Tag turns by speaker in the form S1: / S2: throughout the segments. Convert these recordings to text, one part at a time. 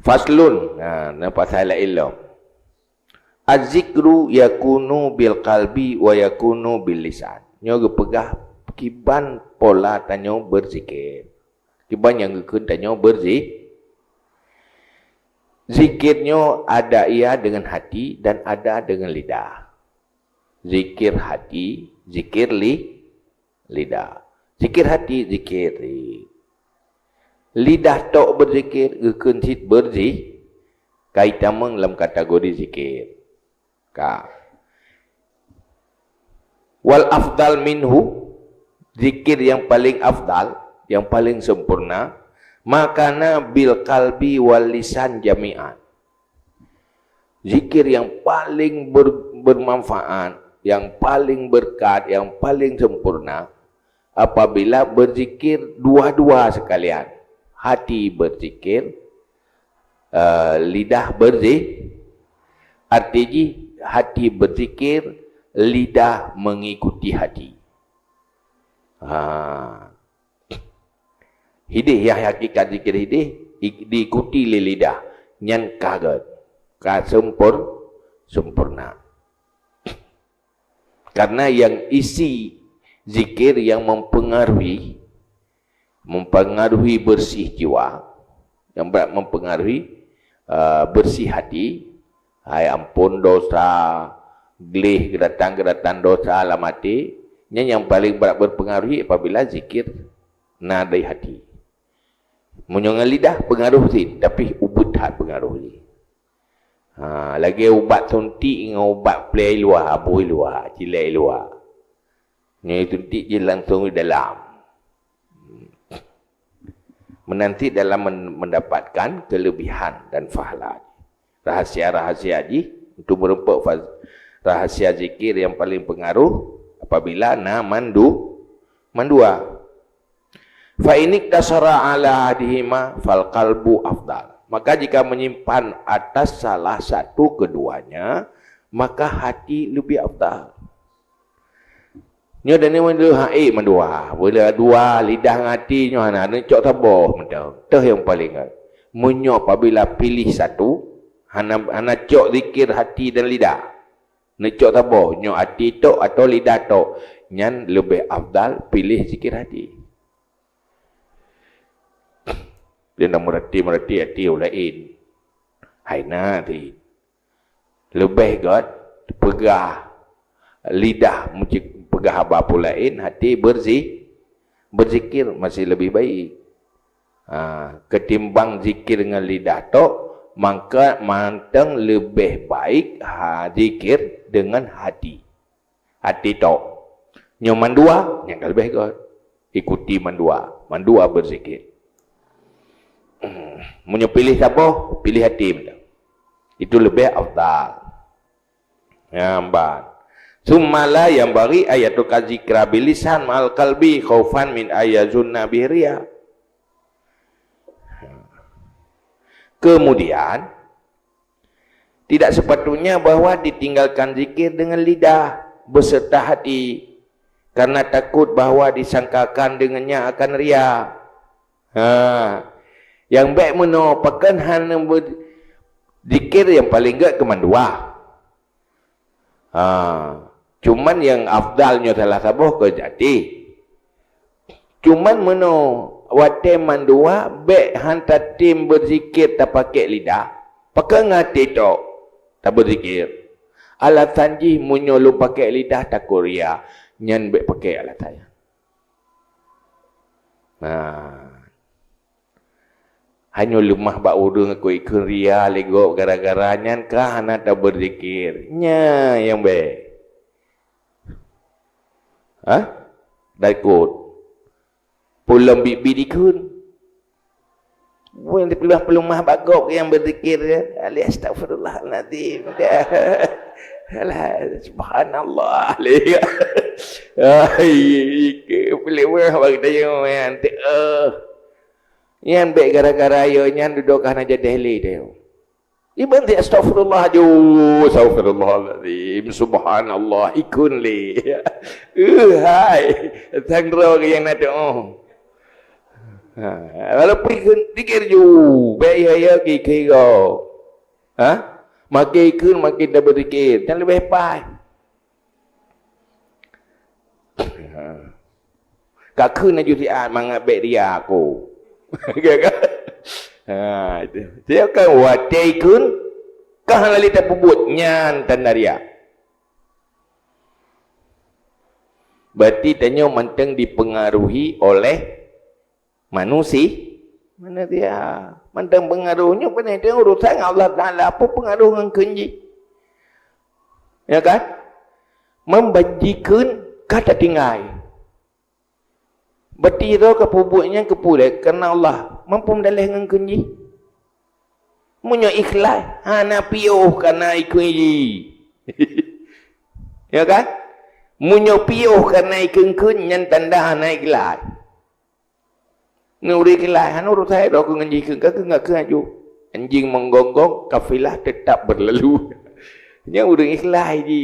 S1: Faslun. Nampak salah ilmu. Az-zikru yakunu bil qalbi wa yakunu bil lisan. Nyo pegah kiban pola tanyo berzikir. Kiban yang gekun tanyo berzikir. Zikirnya ada ia dengan hati dan ada dengan lidah. Zikir hati, zikir lidah. Zikir hati, zikir lidah tok berzikir, gekun sit berzikir. Kaitan dalam kategori zikir. Wal afdal minhu, zikir yang paling afdal, yang paling sempurna, makana bil qalbi wal lisan jami'an. Zikir yang paling bermanfaat, yang paling berkat, yang paling sempurna, apabila berzikir dua-dua sekalian. Hati berzikir, lidah berzikir. Artinya hati berzikir, lidah mengikuti hati. Hidih yang hakikat zikir hidih diikuti oleh lidah. Nyan kaget. Sempurna. Karena yang isi zikir yang mempengaruhi bersih jiwa, yang mempengaruhi bersih hati, hai ampun dosa, gelih geratan dosa alam hati, yang paling berat berpengaruhi apabila zikir nadai hati. Menyongal lidah pengaruh sih, tapi ubud hat pengaruh sih. Lagi ubat suntik dengan ubat play luar, abui luar, cilai luar. Ni suntik je langsung di dalam. Menanti dalam mendapatkan kelebihan dan pahala. Rahasia-rahasia ji untuk merempak rahasia zikir yang paling pengaruh apabila mandua. Fa inik tasara ala hadihima fal qalbu afdal. Maka jika menyimpan atas salah satu keduanya, maka hati lebih afdal. Nyo dan ni mandua. Bila dua lidah dengan hati nyo ana cok taboh mendau. Teh yang paling munyo apabila pilih satu, hana cok zikir hati dan lidah. Necok taboh nyo hati tok atau lidah tok. Nyan lebih afdal pilih zikir hati. Dia nak merhati hati lain. Haina ti. Lebih god pegah lidah pegah apa pula lain, hati berzikir masih lebih baik. Ketimbang zikir dengan lidah tok, maka manteng lebih baik zikir dengan hati. Hati tok. Nyo mandua, yang lebih god. Ikuti mandua berzikir. Munyo pilih siapa? Pilih hati. Itu lebih afdal. Nampak. Summala yang bari ayatul kadzikra bilisan ma'al qalbi khaufan min ayazunna bihriya. Kemudian tidak sepatutnya bahwa ditinggalkan zikir dengan lidah beserta hati karena takut bahwa disangkakan dengannya akan riya. Yang baik menopakan hanya zikir yang paling gak kemandua. Cuman yang afdalnya salah sabuh ke jati. Cuman wate mandua baik hantar tim berzikir tak pakai lidah. Pakai ngati tok tak berzikir. Alasan ji munyo lu pakai lidah tak korea. Nyan baik pakai alasannya. Hanya lemah bak urung aku ikut ria lego gara-gara nyan kah anak tak berzikir. Nya yang baik. Daikut. Pulang bibi dikun. Bukan pelumah bagok yang berzikir. Ali astagfirullahaladzim. Alah, subhanallah. Pelumah bagi dia. Yang baik gara-gara ayo nyan duduk kana jadi dia. Iban ti astagfirullah ju, astagfirullahalazim, subhanallah ikun li. Hai, tangro yang nado. Kalau pikir ju, bahaya kira. Makin dah berfikir, jangan lebih baik. Kak kunaju dia mengabek dia aku. Itu. Dia kan watai kun kah lali tak pubut nyan tandaria. Berarti tanya mentang dipengaruhi oleh manusia. Mana dia? Mentang pengaruhnya benar dia urusan Allah Taala, apa pengaruh dengan kunci? Ya kan? Membajikan kata tinggal. Berarti itu kepubutnya kepulai kerana Allah mampu mendalih dengan kunci. Munyo ikhlas, hana piuh kerana kunci. Ya kan? Munyo piuh kerana kun yang tanda hana ikhlas. Nuri ikhlas, hana urut saya dok dengan jikun ke enggak ke aju. Anjing menggonggong, kafilah tetap berlalu. Nya urut ikhlas ji.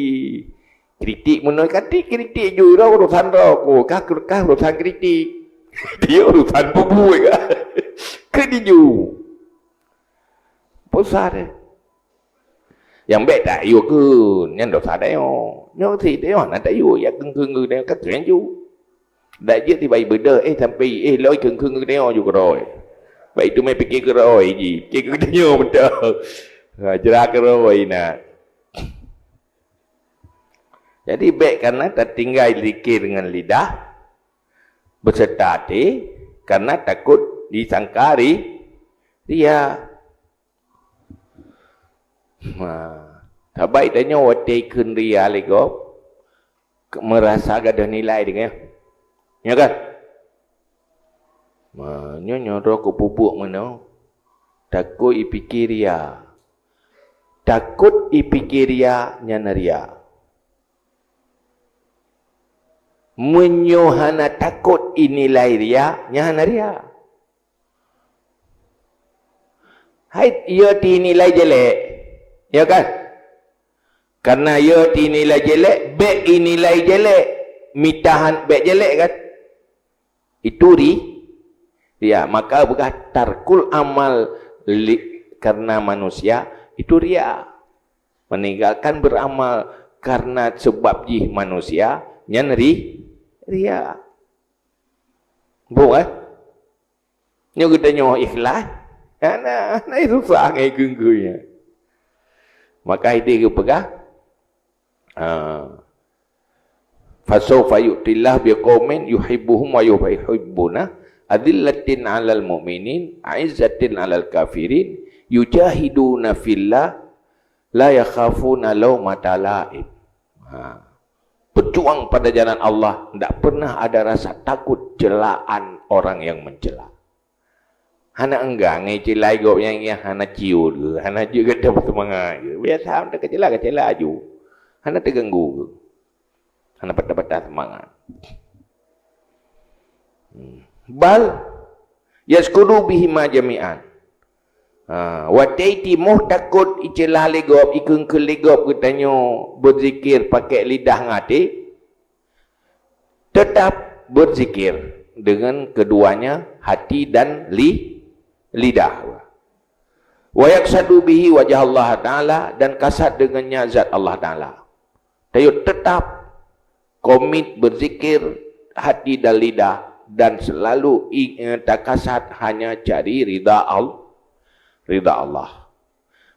S1: Kritik menurut kritik juga urusan rokok, kah urusan kritik. Dia urusan pubuk kan. Kediju. Pusat. Yang baik tak yêu kun, yang dosa dia. Nyo thì dia nak tak yêu ya keng dia các chuyện ju. Đại viết thì bày bữa sampai lối keng dia juga rồi. Vậy tụi mày fikir ke rồi gì? Cái dia betul. Jerak ke rồi nè. Jadi baik karena tertinggal zikir dengan lidah berserta hati karena takut disangkari dia. Tak baik tanya wati kun dia lego merasa ada nilai dengan. Ya kan? Nyorok ke pupuk mana? Takut ipikir dia. Takut ipikir dia nyanaria. Menyohana takut inilai dia nyahana dia. Hai ia dinilai jelek. Ya kan? Karena ia dinilai jelek, baik inilai jelek, mitahan baik jelek kan? Itu dia, maka bukan tarkul amal karena manusia itu dia. Meninggalkan beramal karena sebab jih manusia nyari ria. Bukan? Nyo kita nyo ikhlas. Nah itu susah ngai genggunya. Maka itu pegang. Fasawfa yu'tillah biqaumin yuhibbuhum wa yuhibbuna adillatin 'alal mu'minin 'izzatin 'alal kafirin yujahiduna fillah la yakhafuna lawmata la'im. Berjuang pada jalan Allah, tidak pernah ada rasa takut celaan orang yang mencela. Hana enggak ngai celai gop yang hana ciu ke, hana juga dapat semangat ke. Biasa anda kecela aju. Hana terganggu ke. Hana patah-patah semangat. Bal yaskudu bihima jami'an. Wataiti moh takut icelah legop ikung ke legop ketanyo berzikir pakai lidah ngati, tetap berzikir dengan keduanya hati dan lidah. Wa yaksadu bihi wajah Allah Ta'ala dan kasat dengannya zat Allah Ta'ala. Tayo tetap komit berzikir hati dan lidah dan selalu tak kasat hanya cari ridha Allah.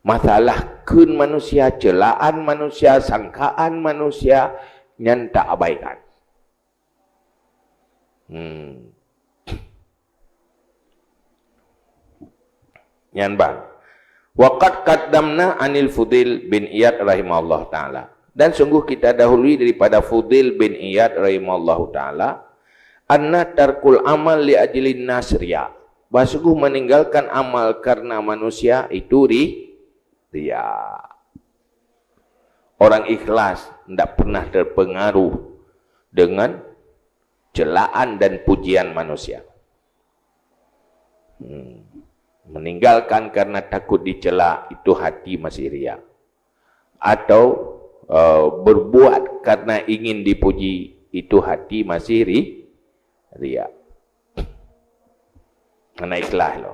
S1: Masalah kun manusia, celaan manusia, sangkaan manusia yang tak abaikan. Yan bang. Waqad qaddamna anil Fudail bin Iyad rahimahullah ta'ala. Dan sungguh kita dahului daripada Fudail bin Iyad rahimahullah ta'ala. Anna tarkul amal li ajlin nasriya. Sungguh meninggalkan amal karena manusia itu ria. Orang ikhlas tidak pernah terpengaruh dengan celaan dan pujian manusia. Meninggalkan karena takut dicela itu hati masih ria. Atau berbuat karena ingin dipuji itu hati masih ria. Mana ikhlas lo.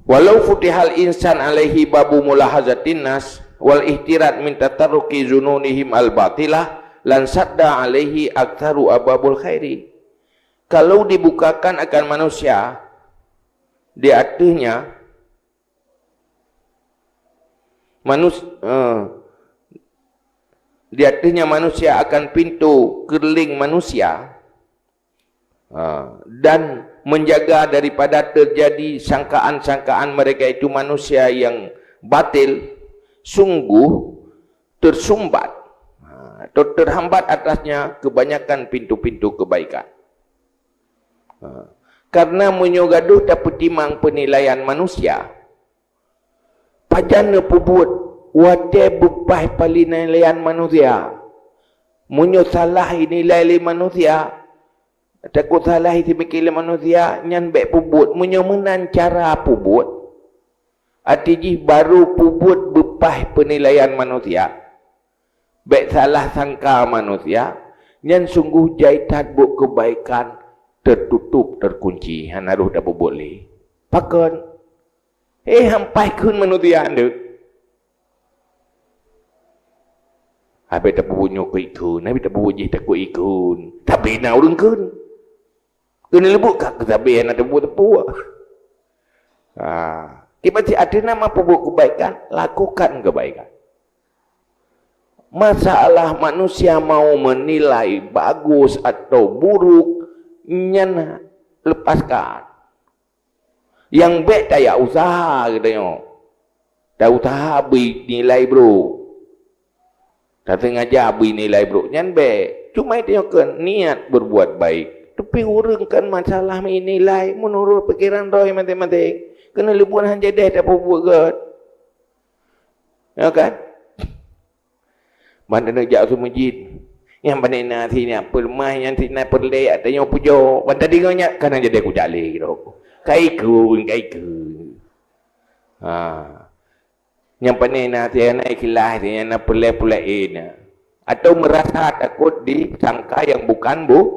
S1: Walau futihal insan alaihi babu mulahazatin nas wal ihtirat min tatarruki zununihim al batilah lan sadda alaihi aktsaru ababul khairi. Kalau dibukakan akan manusia di atasnya di atasnya manusia akan pintu kerling manusia dan menjaga daripada terjadi sangkaan-sangkaan mereka itu manusia yang batil, sungguh tersumbat atau terhambat atasnya kebanyakan pintu-pintu kebaikan. Karena menyogaduh dapat timang penilaian manusia, pajana pubut wate bupai penilaian manusia, munyo salah nilai manusia. Takut salah isi mikir manusia nyan baik pubut munyo menan cara pubut atiji baru pubut bepah penilaian manusia baik salah sangka manusia nyan sungguh jaitan buk kebaikan tertutup terkunci hanaruh dah boleh pakon hampai kun manusia anda habis tak bunyo ke ikun habis tak bunyi takut ikun tapi nak urung kun kena lebut kak kesabihan ada buat tepu. Kita ada nama pembuat kebaikan, lakukan kebaikan. Masalah manusia mau menilai bagus atau buruk, nyan lepaskan. Yang baik tak ya usaha katanya. Tak usaha beri nilai bro. Tak sengaja beri nilai bro. Nyan baik. Cuma itu kan niat berbuat baik. Tapi orang kan masalah menilai menurut pikiran roh matematik. Kena lebuan hanya dah tak apa buat kot. Ya kan? Mana nak jauh masjid. Yang pandai nasi ni apa lemah yang nak perlek tanya pujo. Wan tadi kau nyak kan jadi aku jale gitu. Kaikun. Yang pandai nasi yang nak ikhlas yang nak perlek atau merasa takut disangka yang bukan bu.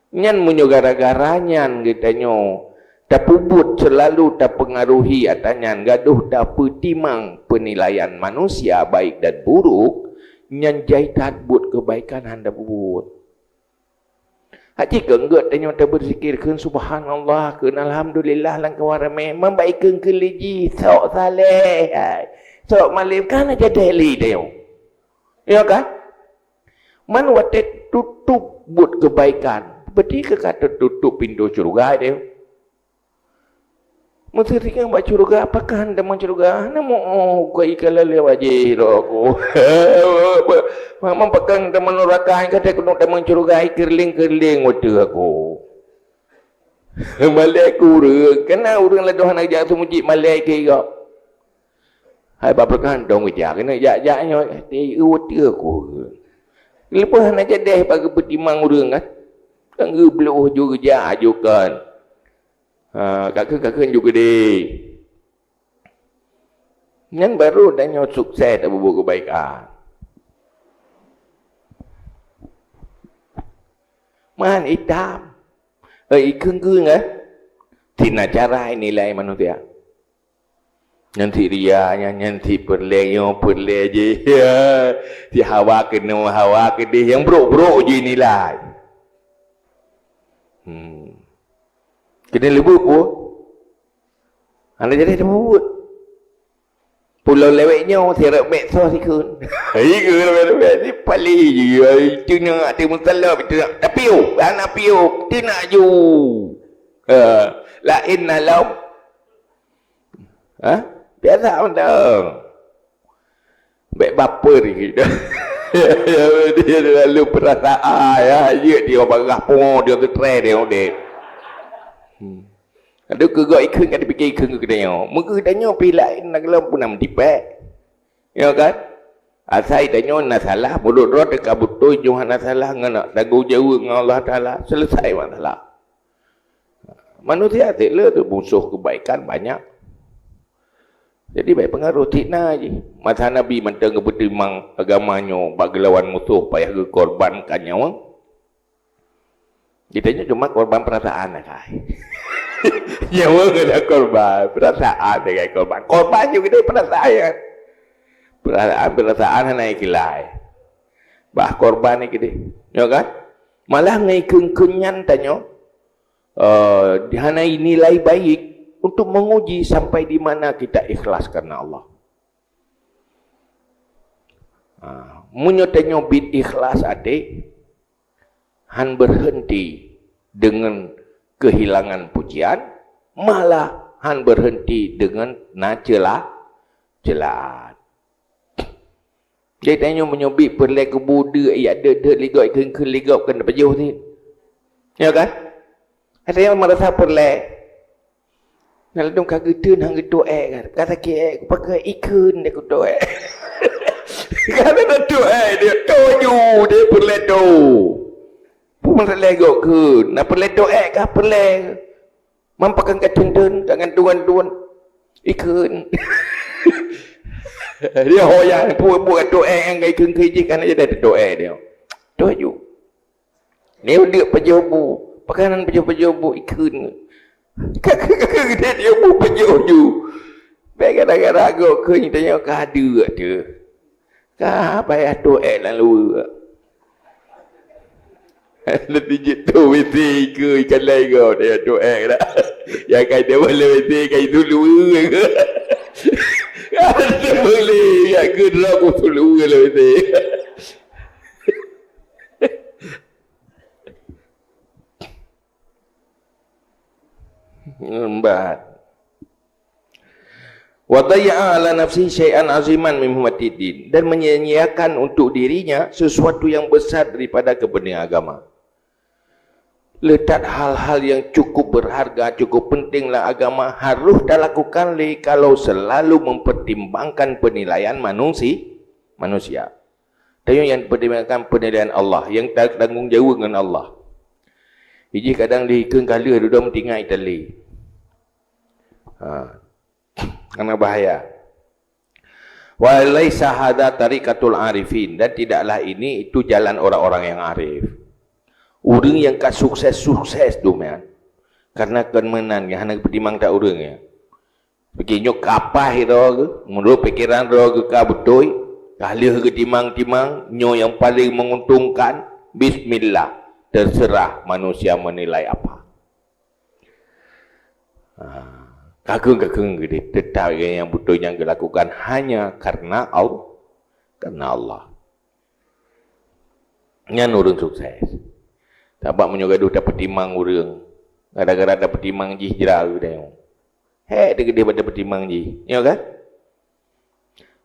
S1: Nyan munyo gara-gara nyan gitanyo tak pubut selalu tak pengaruhi atanyan gaduh tak petimang penilaian manusia baik dan buruk nyan jaitan buat kebaikan anda pubut haji kenggut tanyo tak berzikir kun subhanallah kun alhamdulillah lang kawarame membaikkan keliji sok saleh sok malim kan aja deli tayo ya kan man watet tutup buat kebaikan berarti ke kata tutup pintu syurga dia. Mesti kan buat syurga apakah anda mau syurga? Namo kau ikala lewaji aku. Mama pegang teman neraka kata aku nak teman syurga kerling waktu aku. Malai kurang, kena orang ladoh nak jatuh muji malai kira. Hai bapa kan dong kerja kena jak-jaknya waktu aku. Lepas nak jadi bagi petimang orang kan. Kan gebluh juga jajukan. Kakak juga deh. Yang baru dan sukses tak berbuat kebaikan. Man hitam. Ikan tina cara nilai manusia. Nanti rianya, nanti perlengyo je. Si hawa ke dia yang bro je nilai. Kena lebut pun anda jadi ada buat pulau leweknya tiap metso si kun iya lewek ni pali je itu nak ada masalah itu nak tapiu anak piu tu nak ju lain nalau biasa mentang baik baper gitu dia lalu perasaan ya dia barah pun dia ketre dia ada kegak ikan ada fikir ikan ke tanya muka tanya pilai nak lam pun nam dipek ya kan asai tanya nak salah mulut roh dekat betul johan nak salah ngana dagu jauh dengan Allah Taala selesai masalah manusia teklah tu musuh kebaikan banyak jadi baik pengaruh tikna je masa Nabi mentang bertimang agamanya bagi lawan musuh payah ke korbankan nyawa Ditanya cuma korban perasaan lah kai. Nyawa kena korban perasaan dengan korban. Korban juga dia perasaan. Perasaan naik kilai. Bah korban ni kita. Ya kan? Malah ngai kenyan tanya. Hanai nilai baik untuk menguji sampai di mana kita ikhlas karena Allah. Munyotanyo bid ikhlas adik, han berhenti dengan kehilangan pujian, malah han berhenti dengan celaan. Dia tanya menyobik perlai ke buda, ya ada ligok ke ligok kena pejuh ni. Ya kan? Ada yang merasa perlai. Kalau dong kagak tu hang gitu kan. Kata ke pakai ikan dia kudo Kalau dah tu dia toju dia perlai tu. Pun legok ke, nak perlai tu kah perlai. Mampakan kat tun dengan tuan-tuan ikan. Dia hoyak buat doa yang ikan kejikan aja dah doa dia. Toju. Ni dia pejobu. Pakanan pejobu ikan. Kakak dia bu pejobu. Baik kadang-kadang agak ke ni tanya kah ada tu. Kah payah doa lalu. Letih tu mesti ke ikan lain kau dia doa dah. Yang kai dia boleh mesti kai dulu. Ada boleh ya gerak aku dulu kalau mesti. Lambat. Wa dayya'a ala nafsi syai'an aziman min muhammadin, dan menyia-nyiakan untuk dirinya sesuatu yang besar daripada kebenaran agama. Letak hal-hal yang cukup berharga, cukup pentinglah agama harus dilakukan kalau selalu mempertimbangkan penilaian manusia. Dan yang pertimbangkan penilaian Allah, yang tanggung jawab dengan Allah. Jadi kadang dia ikut kala dia mentinggal Itali. Karena bahaya. Wa laisa hadza tariqatul arifin, dan tidaklah ini itu jalan orang-orang yang arif. Orang yang kat sukses tu man. Karena kemenan yang hendak pertimbang tak orang ya. Begini kapah ro ke, menurut pikiran ro ke ka betul, kali ke timang-timang nyo yang paling menguntungkan, bismillah, terserah manusia menilai apa. Kagum-kagum gede, tetap yang betul yang dilakukan hanya karena Allah. Yang orang sukses. Tak menyogaduh dapat timang orang. Kadang-kadang dapat timang ji hijrah ke dia. Hei, dia gede dapat timang ji. Ya kan?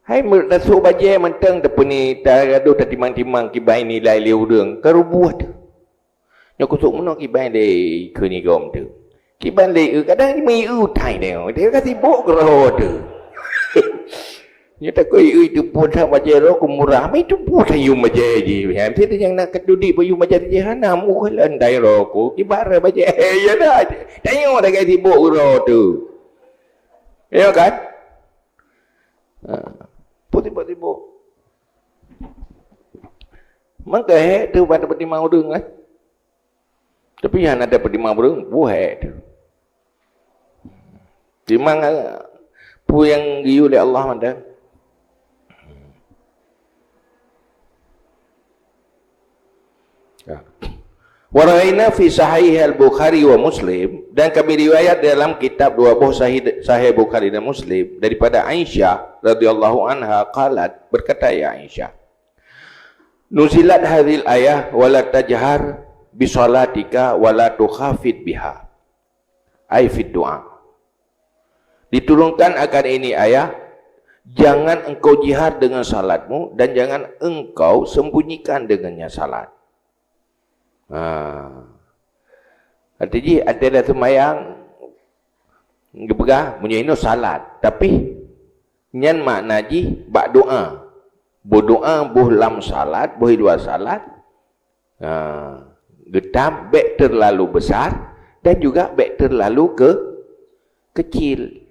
S1: Hai merasuk baje mentang dapat ni gaduh dapat timang-timang kibai nilai dia orang. Kerubuh tu. Yang kusuk mana kibai dia ke ni gom tu. Kibai dia kadang ni utai dia. Dia kasi bok roh tu. Dia tak kau itu pun sama je roh kumurah. Mai tu pun sayu maje je. Mesti tu yang nak kedudi bayu maje je hanam ku landai roh ku. Kibara baje ya dah. Tengok dah kasi bok roh tu. Ya kan? Tiba-tiba. Maka tu pada pertimang orang kan. Tapi yang ada pertimang orang buat tu. Timang pu yang giu oleh Allah mandang. Waraina fi sahih al-Bukhari wa Muslim, dan kami riwayat dalam kitab dua buah sahih Bukhari dan Muslim daripada Aisyah radhiyallahu anha qalat, berkata ya Aisyah, nuzilat hadhil ayah wala tajhar bi salatika wala tukhafid biha, ai fi du'a. Diturunkan akan ini ayat, jangan engkau jihar dengan salatmu dan jangan engkau sembunyikan dengannya salat. Artinya ada semayang gebegah punya ini salat, tapi nyan makna ji bak doa. Berdoa buh lam salat, buh dua salat. Getam bek terlalu besar dan juga bek terlalu kecil.